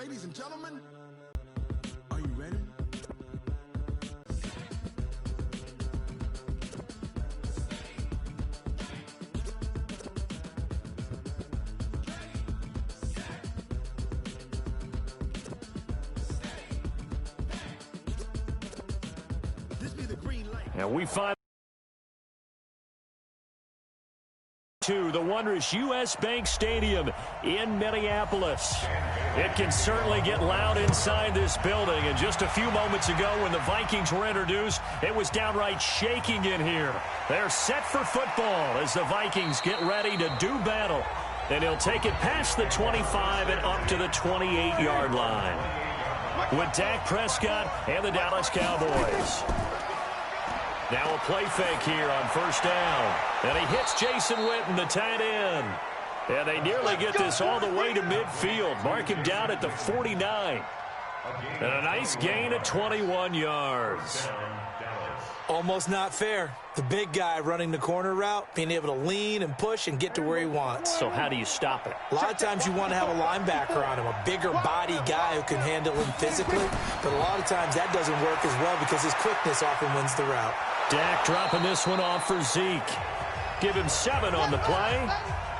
ladies and gentlemen, are you ready? This be the green light. And we find to the wondrous U.S. Bank Stadium in Minneapolis. It can certainly get loud inside this building. And just a few moments ago when the Vikings were introduced, it was downright shaking in here. They're set for football as the Vikings get ready to do battle. And he'll take it past the 25 and up to the 28-yard line. With Dak Prescott and the Dallas Cowboys. Now a play fake here on first down. And he hits Jason Witten, the tight end. And they nearly get this all the way to midfield. Mark him down at the 49. And a nice gain of 21 yards. Almost not fair. The big guy running the corner route, being able to lean and push and get to where he wants. So how do you stop it? A lot of times you want to have a linebacker on him, a bigger body guy who can handle him physically. But a lot of times that doesn't work as well because his quickness often wins the route. Dak dropping this one off for Zeke. Give him 7 on the play,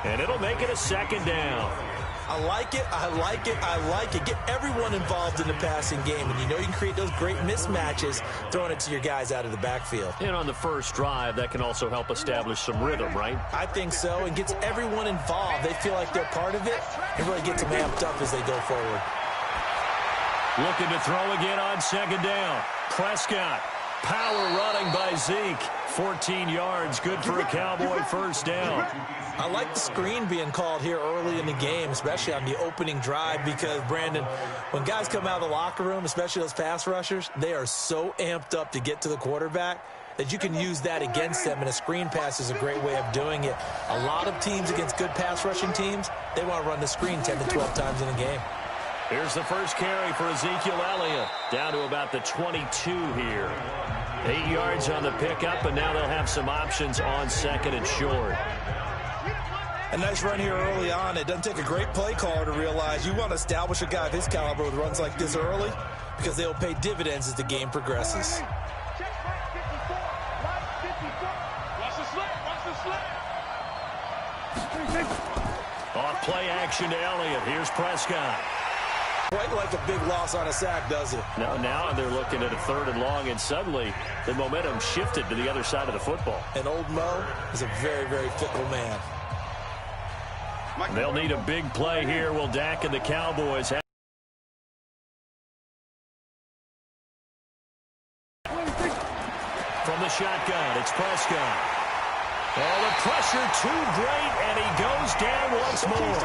and it'll make it a second down. I like it, I like it, I like it. Get everyone involved in the passing game, and you know you can create those great mismatches throwing it to your guys out of the backfield. And on the first drive, that can also help establish some rhythm, right? I think so, and gets everyone involved. They feel like they're part of it, and really gets them amped up as they go forward. Looking to throw again on second down. Prescott. Power running by Zeke. 14 yards, good for a Cowboy first down. I like the screen being called here early in the game, especially on the opening drive, because, Brandon, when guys come out of the locker room, especially those pass rushers, they are so amped up to get to the quarterback that you can use that against them, and a screen pass is a great way of doing it. A lot of teams against good pass rushing teams, they want to run the screen 10 to 12 times in a game. Here's the first carry for Ezekiel Elliott, down to about the 22 here. 8 yards on the pickup, and now they'll have some options on second and short. A nice run here early on. It doesn't take a great play caller to realize you want to establish a guy of his caliber with runs like this early because they'll pay dividends as the game progresses. Off play action to Elliott. Here's Prescott. Quite like a big loss on a sack, does it? Now they're looking at a 3rd and long, and suddenly the momentum shifted to the other side of the football. And old Mo is a very, very fickle man. They'll need a big play here. Will Dak and the Cowboys have? From the shotgun, it's Prescott. Oh, the pressure too great, and he goes down once more.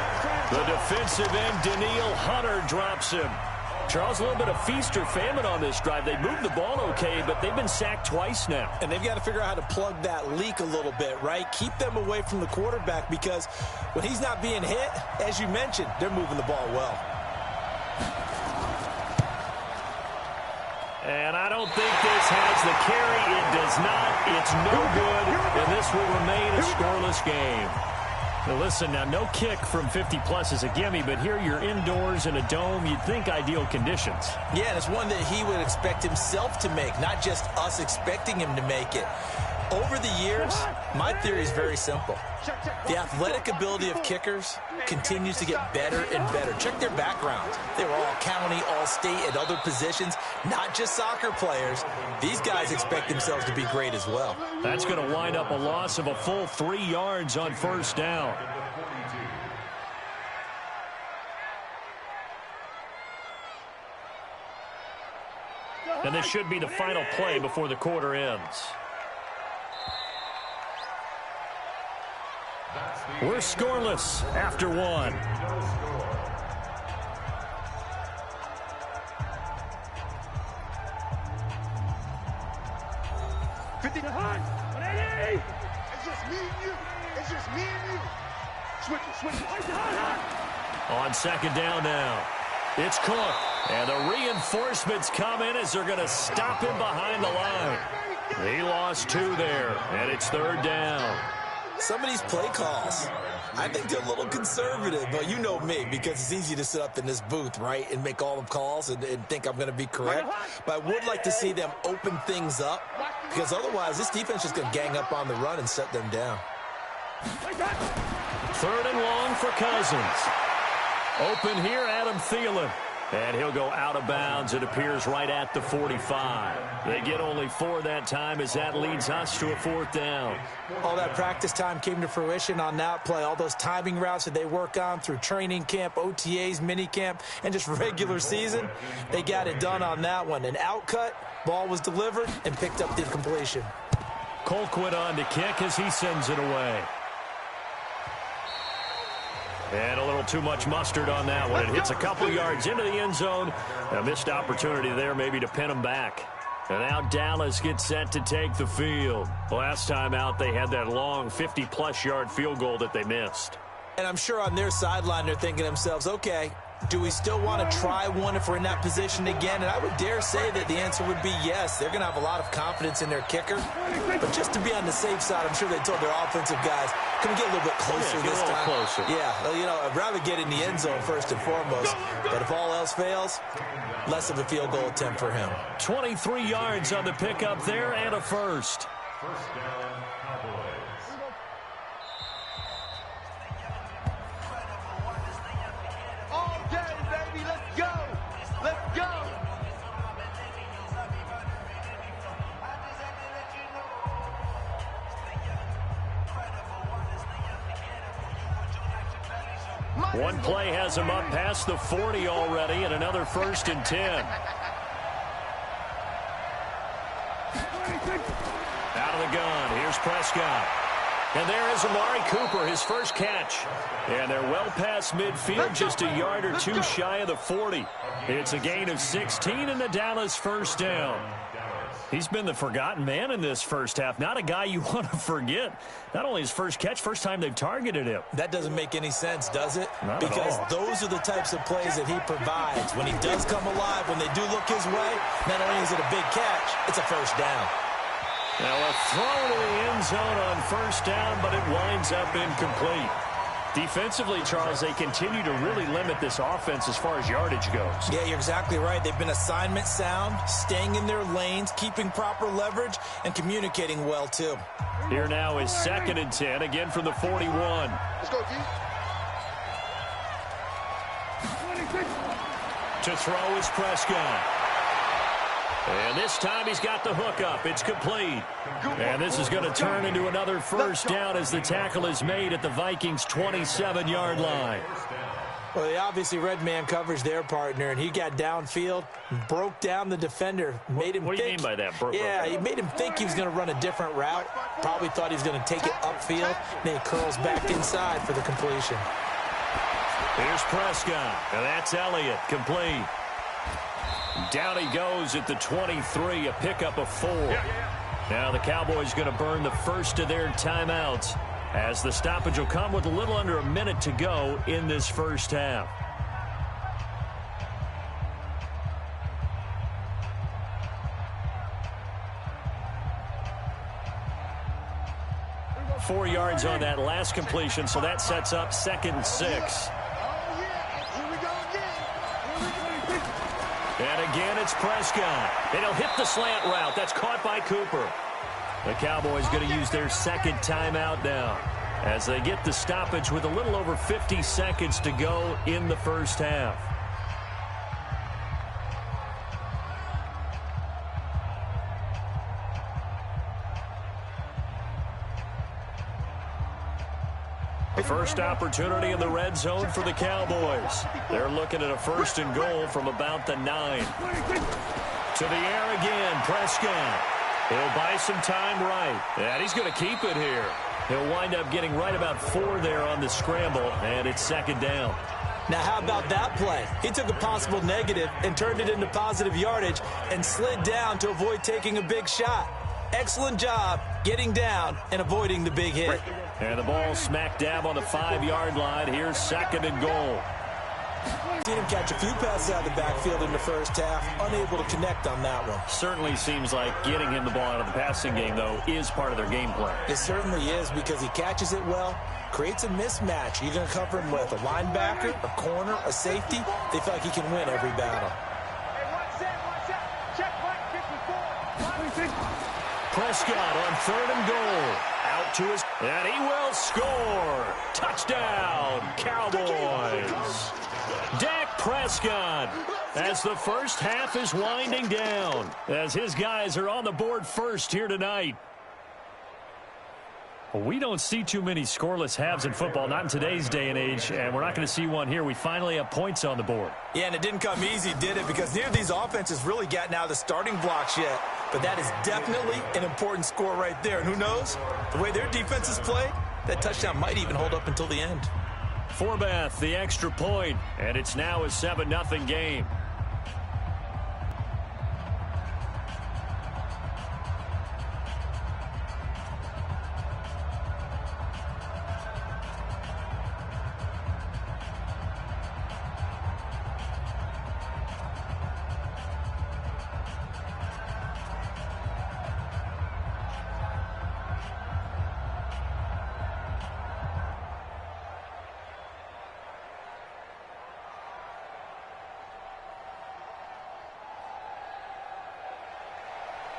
The defensive end, Daniil Hunter, drops him. Charles, a little bit of feast or famine on this drive. They moved the ball okay, but they've been sacked twice now. And they've got to figure out how to plug that leak a little bit, right? Keep them away from the quarterback because when he's not being hit, as you mentioned, they're moving the ball well. And I don't think this has the carry. It does not. It's no good, and this will remain a scoreless game. Now listen, now no kick from 50-plus is a gimme, but here you're indoors in a dome. You'd think ideal conditions. Yeah, and it's one that he would expect himself to make, not just us expecting him to make it. Over the years, my theory is very simple. The athletic ability of kickers continues to get better and better. Check their backgrounds. They were all county, all state, at other positions, not just soccer players. These guys expect themselves to be great as well. That's going to wind up a loss of a full 3 yards on first down. And this should be the final play before the quarter ends. We're scoreless after 1. It's just me and you. It's just me and you. Switch it. On second down now. It's Cook. And the reinforcements come in as they're going to stop him behind the line. He lost 2 there, and it's 3rd down. Some of these play calls, I think they're a little conservative, but you know me, because it's easy to sit up in this booth, right, and make all the calls and think I'm going to be correct. But I would like to see them open things up, because otherwise this defense is going to gang up on the run and shut them down. 3rd and long for Cousins. Open here, Adam Thielen. And he'll go out of bounds. It appears right at the 45. They get only 4 that time as that leads us to a 4th down. All that practice time came to fruition on that play. All those timing routes that they work on through training camp, OTAs, minicamp, and just regular season, they got it done on that one. An outcut, ball was delivered, and picked up the completion. Colquitt on to kick as he sends it away. And a little too much mustard on that one. It hits a couple yards into the end zone. A missed opportunity there maybe to pin them back. And now Dallas gets set to take the field. Last time out, they had that long 50-plus yard field goal that they missed. And I'm sure on their sideline they're thinking to themselves, okay, do we still want to try one if we're in that position again? And I would dare say that the answer would be yes. They're going to have a lot of confidence in their kicker. But just to be on the safe side, I'm sure they told their offensive guys, can we get a little bit closer this time? Closer. Yeah, well, you know, I'd rather get in the end zone first and foremost. But if all else fails, less of a field goal attempt for him. 23 yards on the pickup there and a first. One play has him up past the 40 already, and another 1st and 10. Out of the gun, here's Prescott. And there is Amari Cooper, his first catch. And they're well past midfield, just a yard or two shy of the 40. It's a gain of 16 and the Dallas 1st down. He's been the forgotten man in this first half. Not a guy you want to forget. Not only his first catch, first time they've targeted him. That doesn't make any sense, does it? Not because at all. Those are the types of plays that he provides. When he does come alive, when they do look his way, not only is it a big catch, it's a 1st down. Now a throw to the end zone on 1st down, but it winds up incomplete. Defensively, Charles, they continue to really limit this offense as far as yardage goes. Yeah, you're exactly right. They've been assignment sound, staying in their lanes, keeping proper leverage, and communicating well, too. Here now is 2nd and 10, again from the 41. Let's go, D. To throw is Prescott. And this time he's got the hook up. It's complete. And this is going to turn into another 1st down as the tackle is made at the Vikings' 27-yard line. Well, they obviously red man coverage their partner, and he got downfield, broke down the defender, made him What do you mean by that? He made him think he was going to run a different route. Probably thought he was going to take it upfield. Then he curls back inside for the completion. Here's Prescott, and that's Elliott, complete. Down he goes at the 23, a pickup of 4. Now the Cowboys going to burn the first of their timeouts as the stoppage will come with a little under a minute to go in this first half. Four yards on that last completion, so that sets up 2nd and 6. And again, it's Prescott. And he'll hit the slant route. That's caught by Cooper. The Cowboys going to use their 2nd timeout now as they get the stoppage with a little over 50 seconds to go in the first half. The first opportunity in the red zone for the Cowboys. They're looking at a 1st and goal from about the 9. To the air again, Prescott. He'll buy some time right. And he's going to keep it here. He'll wind up getting right about 4 there on the scramble, and it's 2nd down. Now, how about that play? He took a possible negative and turned it into positive yardage and slid down to avoid taking a big shot. Excellent job getting down and avoiding the big hit. And the ball smack dab on the 5-yard line. Here's 2nd and goal. Seen him did catch a few passes out of the backfield in the first half, unable to connect on that one. Certainly seems like getting him the ball out of the passing game, though, is part of their game plan. It certainly is, because he catches it well, creates a mismatch. You're going to cover him with a linebacker, a corner, a safety. They feel like he can win every battle. Prescott on 3rd and goal. Out to his, and he will score. Touchdown, Cowboys. Dak Prescott, as the first half is winding down, as his guys are on the board first here tonight. We don't see too many scoreless halves in football, not in today's day and age, and we're not going to see one here. We finally have points on the board. Yeah, and it didn't come easy, did it? Because neither of these offenses really gotten out of the starting blocks yet. But that is definitely an important score right there. And who knows? The way their defenses play, that touchdown might even hold up until the end. Forbath, the extra point, and it's now a 7-0 game.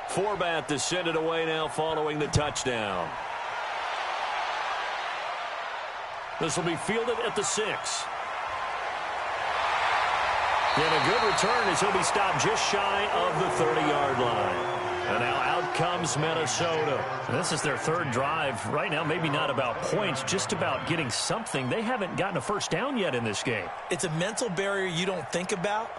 Forbath to send it away now following the touchdown. This will be fielded at the 6. And a good return as he'll be stopped just shy of the 30-yard line. And now out comes Minnesota. This is their 3rd drive. Right now, maybe not about points, just about getting something. They haven't gotten a first down yet in this game. It's a mental barrier you don't think about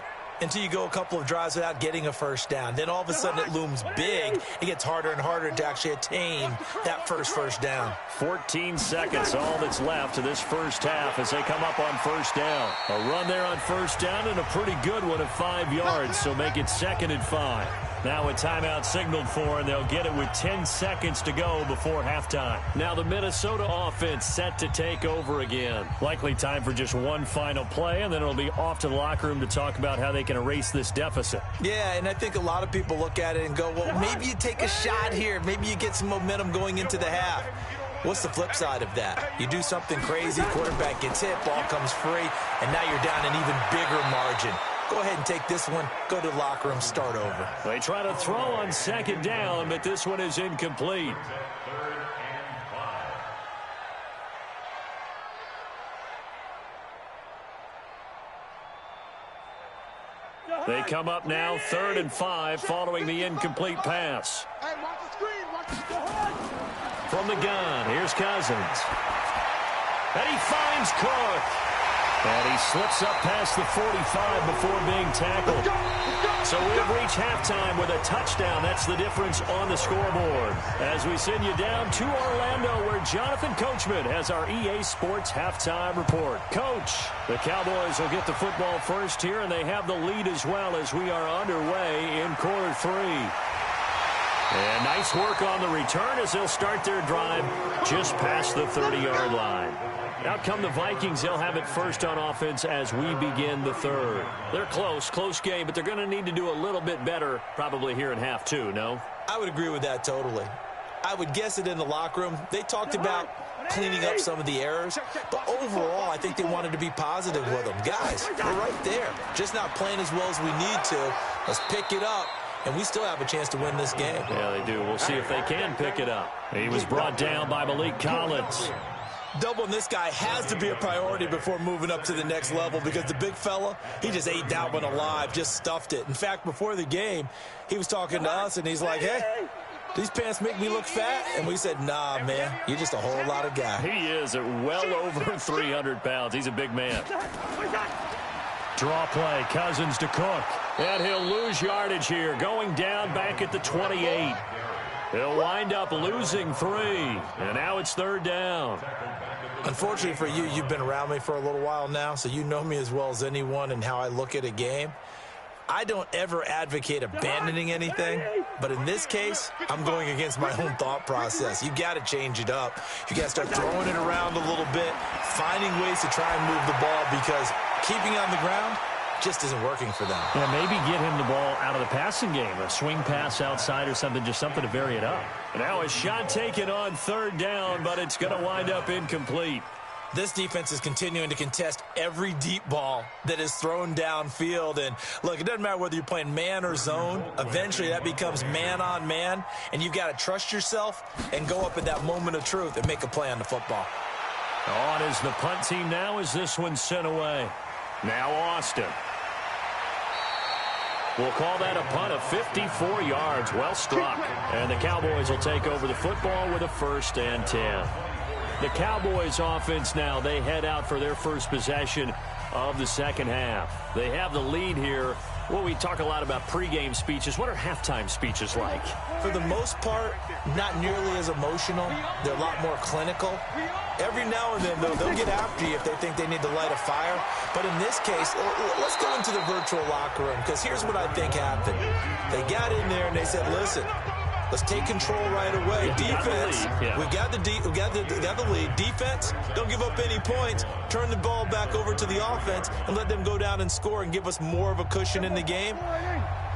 until you go a couple of drives without getting a first down. Then all of a sudden it looms big. It gets harder and harder to actually attain that first down. 14 seconds, all that's left to this first half as they come up on first down. A run there on first down and a pretty good one at 5 yards, so make it 2nd and 5. Now a timeout signaled for, and they'll get it with 10 seconds to go before halftime. Now the Minnesota offense set to take over again. Likely time for just one final play, and then it'll be off to the locker room to talk about how they can erase this deficit. Yeah, and I think a lot of people look at it and go, well, maybe you take a shot here. Maybe you get some momentum going into the half. What's the flip side of that? You do something crazy, quarterback gets hit, ball comes free, and now you're down an even bigger margin. Go ahead and take this one, go to the locker room, start over. They try to throw on 2nd down, but this one is incomplete. They come up now 3rd and 5 following the incomplete pass. Hey, watch the screen. Watch the From the gun, here's Cousins. And he finds Cook. And he slips up past the 45 before being tackled. So we have reached halftime with a touchdown. That's the difference on the scoreboard. As we send you down to Orlando, where Jonathan Coachman has our EA Sports halftime report. Coach, the Cowboys will get the football first here, and they have the lead as well as we are underway in quarter 3. And nice work on the return as they'll start their drive just past the 30-yard line. Out come the Vikings. They'll have it first on offense as we begin the 3rd. They're close game, but they're going to need to do a little bit better probably here in half 2, no? I would agree with that totally. I would guess it in the locker room. They talked about cleaning up some of the errors, but overall I think they wanted to be positive with them. Guys, we're right there. Just not playing as well as we need to. Let's pick it up. And we still have a chance to win this game. Yeah, they do. We'll see if they can pick it up. He was brought down by Malik Collins. Doubling this guy has to be a priority before moving up to the next level, because the big fella, he just ate that one alive, just stuffed it. In fact, before the game, he was talking to us, and he's like, hey, these pants make me look fat? And we said, nah, man, you're just a whole lot of guy. He is at well over 300 pounds. He's a big man. Draw play, Cousins to Cook. And he'll lose yardage here, going down back at the 28. He'll wind up losing 3. And now it's 3rd down. Unfortunately for you, you've been around me for a little while now, so you know me as well as anyone and how I look at a game. I don't ever advocate abandoning anything, but in this case, I'm going against my own thought process. You've got to change it up. You got to start throwing it around a little bit, finding ways to try and move the ball, because keeping it on the ground, just isn't working for them. Yeah, maybe get him the ball out of the passing game, a swing pass outside or something, just something to vary it up. Now a shot taken on third down, but it's going to wind up incomplete. This defense is continuing to contest every deep ball that is thrown downfield. And, look, it doesn't matter whether you're playing man or zone. Eventually that becomes man on man, and you've got to trust yourself and go up at that moment of truth and make a play on the football. On is the punt team now as this one's sent away. Now Austin. We'll call that a punt of 54 yards. Well struck. And the Cowboys will take over the football with a 1st and 10. The Cowboys offense now, they head out for their first possession of the second half. They have the lead here. Well, we talk a lot about pregame speeches. What are halftime speeches like? For the most part, not nearly as emotional. They're a lot more clinical. Every now and then, though, they'll get after you if they think they need to light a fire. But in this case, let's go into the virtual locker room, because here's what I think happened. They got in there and they said, listen, let's take control right away. Defense, we got the lead. Defense, don't give up any points. Turn the ball back over to the offense and let them go down and score and give us more of a cushion in the game.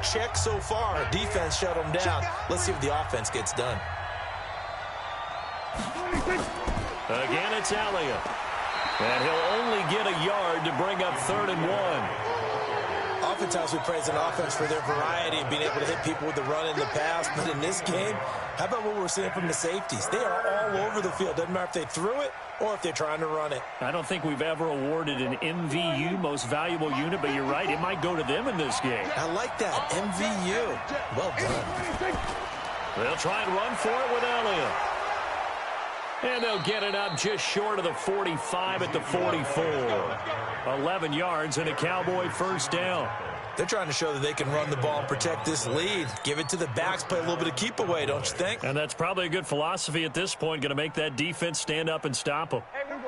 Check so far. Defense shut them down. Let's see if the offense gets done. Again, it's Elliott. And he'll only get a yard to bring up 3rd and 1. Oftentimes we praise an offense for their variety of being able to hit people with the run and the pass. But in this game, how about what we're seeing from the safeties? They are all over the field. Doesn't matter if they threw it or if they're trying to run it. I don't think we've ever awarded an MVU, most valuable unit, but you're right, it might go to them in this game. I like that, MVU. Well done. They'll try and run for it with Elliott. And they'll get it up just short of the 45 at the 44. 11 yards and a Cowboy 1st down. They're trying to show that they can run the ball and protect this lead. Give it to the backs, play a little bit of keep away, don't you think? And that's probably a good philosophy at this point, going to make that defense stand up and stop them.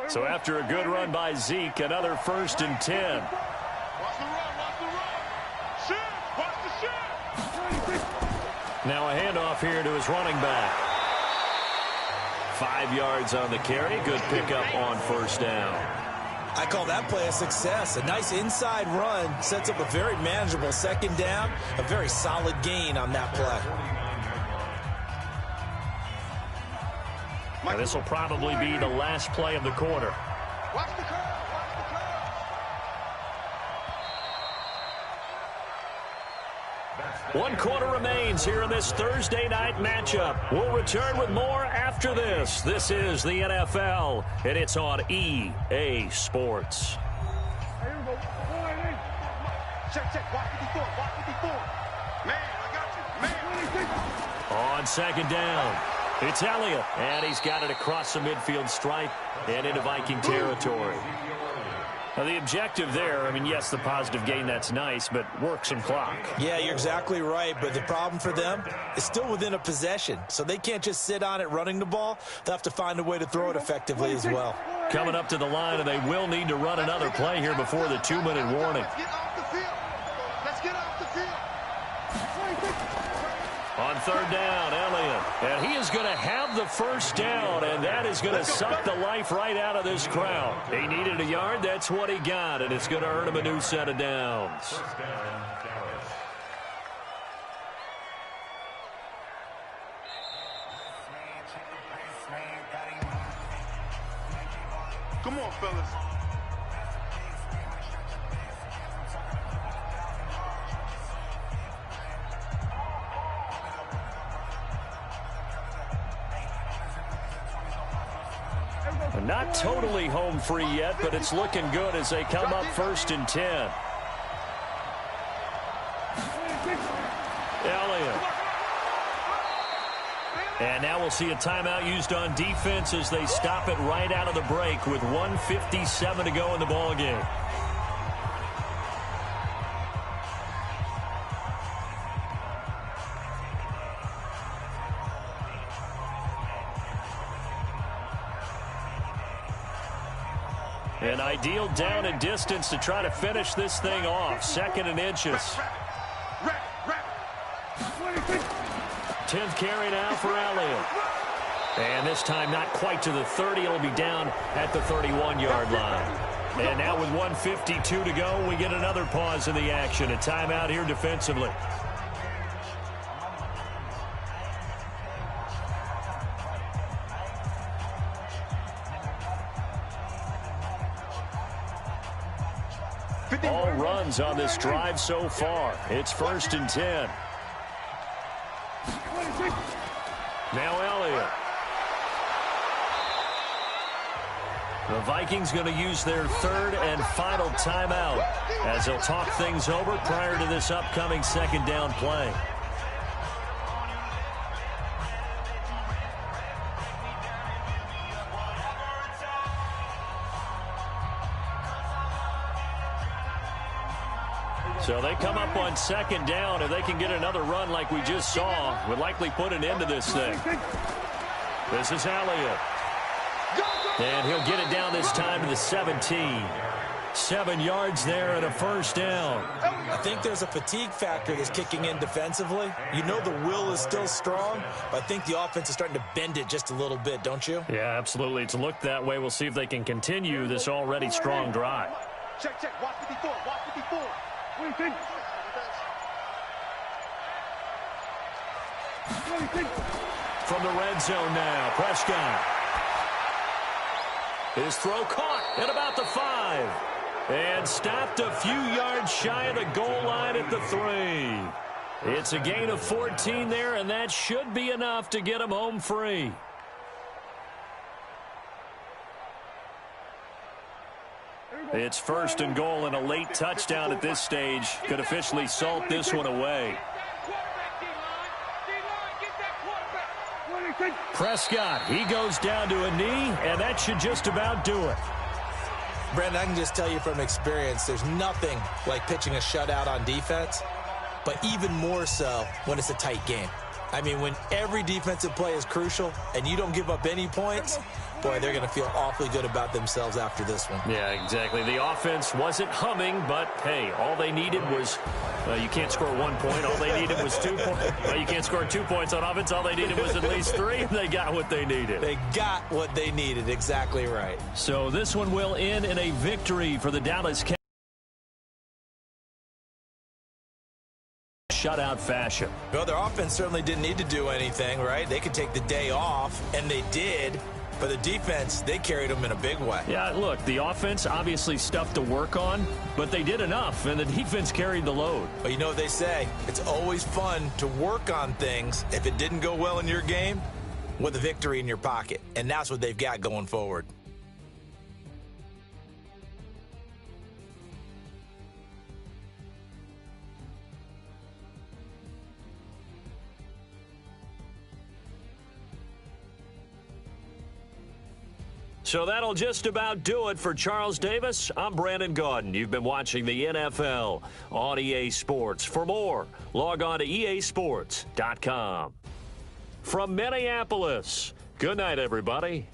So after a good run by Zeke, another 1st and 10. Watch the run, watch the run. Shoot, watch the shoot. Now a handoff here to his running back. 5 yards on the carry. Good pickup on 1st down. I call that play a success. A nice inside run sets up a very manageable 2nd down. A very solid gain on that play. Now this will probably be the last play of the quarter. Watch the curve, watch the curve. 1 quarter remains here in this Thursday night matchup. We'll return with more after this. This is the NFL, and it's on EA Sports. Check, watch 54, watch 54. Man, I got you, man. On 2nd down, it's Elliott, and he's got it across the midfield stripe and into Viking territory. Now, the objective there, I mean, yes, the positive gain, that's nice, but work some clock. Yeah, you're exactly right, but the problem for them is still within a possession, so they can't just sit on it running the ball. They'll have to find a way to throw it effectively as well. Coming up to the line, and they will need to run another play here before the 2-minute warning. Let's get off the field. Let's get off the field. On 3rd down, Elliott. And he is going to have the 1st down, and that is going to suck the life right out of this crowd. He needed a yard. That's what he got, and it's going to earn him a new set of downs. Come on, fellas. Not totally home free yet, but it's looking good as they come up 1st and 10. Elliott. And now we'll see a timeout used on defense as they stop it right out of the break with 1:57 to go in the ballgame. An ideal down and distance to try to finish this thing off. 2nd and inches. 10th carry now for Elliott. And this time not quite to the 30. It'll be down at the 31-yard line. And now with 1:52 to go, we get another pause in the action. A timeout here defensively. All runs on this drive so far. It's 1st and 10. Now Elliott. The Vikings going to use their 3rd and final timeout as they'll talk things over prior to this upcoming 2nd down play. So they come up on 2nd down. If they can get another run like we just saw, would likely put an end to this thing. This is Elliott. And he'll get it down this time to the 17. 7 yards there and a 1st down. I think there's a fatigue factor that's kicking in defensively. You know the will is still strong, but I think the offense is starting to bend it just a little bit, don't you? Yeah, absolutely. It's looked that way. We'll see if they can continue this already strong drive. Check. Watch 54. Watch 54. What do you think? From the red zone now, Prescott. His throw caught at about the 5. And stopped a few yards shy of the goal line at the 3. It's a gain of 14 there, and that should be enough to get him home free. It's 1st and goal, and a late touchdown at this stage could officially salt this one away. Prescott, he goes down to a knee, and that should just about do it. Brandon, I can just tell you from experience, there's nothing like pitching a shutout on defense, but even more so when it's a tight game. I mean, when every defensive play is crucial and you don't give up any points, boy, they're going to feel awfully good about themselves after this one. Yeah, exactly. The offense wasn't humming, but, hey, all they needed was, you can't score 1 point. All they needed was 2 points. Well, you can't score 2 points on offense. All they needed was at least 3, and they got what they needed. They got what they needed. Exactly right. So this one will end in a victory for the Dallas Cowboys. Shutout fashion. Well, their offense certainly didn't need to do anything, right? They could take the day off, and they did. But the defense, they carried them in a big way. Yeah, look, the offense obviously stuff to work on, but they did enough, and the defense carried the load. But you know what they say? It's always fun to work on things if it didn't go well in your game with a victory in your pocket. And that's what they've got going forward. So that'll just about do it for Charles Davis. I'm Brandon Gaudin. You've been watching the NFL on EA Sports. For more, log on to easports.com. From Minneapolis, good night, everybody.